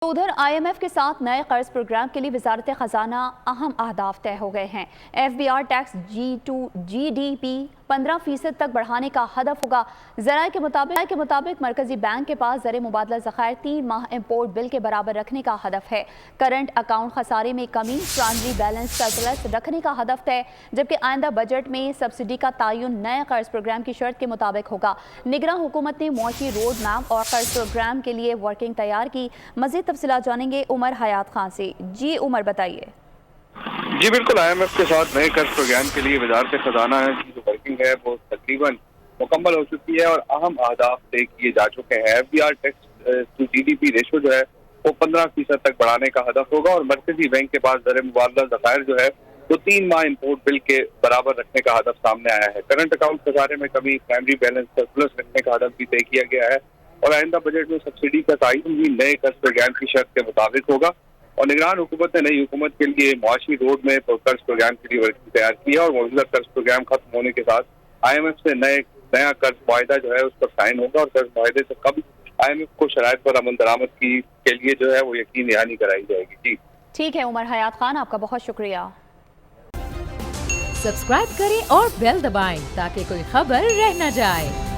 उधर IMF के साथ नए कर्ज प्रोग्राम के लिए वजारत खजाना अहम अहदाफ तय हो गए हैं। FBR टैक्स GDP 15% तक बढ़ाने का हदफ होगा। ज़राए के मुताबिक मरकजी बैंक के पास ज़र मुबादला ज़खायर 3 माह इम्पोर्ट बिल के बराबर रखने का हदफ है। करंट अकाउंट खसारे में कमी, ट्रांजरी बैलेंस सरप्लस रखने का हदफ है, जबकि आइंदा बजट में सब्सिडी का तयन नए कर्ज प्रोग्राम की शर्त के मुताबिक होगा। निगरां हुकूमत ने मुआशी रोड मैप और कर्ज प्रोग्राम के लिए वर्किंग तैयार की। मज़ीद तफसीलात जानेंगे उमर हयात खान से। जी उमर, बताइए। जी बिल्कुल, IMF के साथ नए कर्ज प्रोग्राम के लिए वजारत खजाना की जो वर्किंग है वो तकरीबन मुकम्मल हो चुकी है और अहम अहदाफ तय किए जा चुके हैं। FBR tax to GDP ratio जो है वो 15% तक बढ़ाने का हदफ होगा और मरकजी बैंक के पास ज़र मुबादला ज़खायर जो है वो 3 माह इम्पोर्ट बिल के बराबर रखने का हदफ सामने आया है। करंट अकाउंट खसारे में कमी, प्राइमरी बैलेंस सरप्लस रखने का हदफ भी तय किया गया है और आइंदा बजट में सब्सिडी का तयन भी नए कर्ज प्रोग्राम की शर्त के मुताबिक होगा। और निगरान हुकूमत ने नई हुकूमत के लिए मुआशी रोड में कर्ज प्रोग्राम के लिए वर्किंग तैयार की है और मौजूदा कर्ज प्रोग्राम खत्म होने के साथ IMF से नया कर्ज मुआहिदा जो है उस पर साइन होगा और कर्ज मुआहिदे से कब IMF को शराइत पर अमल दरामद के लिए जो है वो यकीन दहानी कराई जाएगी। जी ठीक है उमर हयात खान, आपका बहुत शुक्रिया। सब्सक्राइब करें और बेल दबाएं ताकि कोई खबर रह न जाए।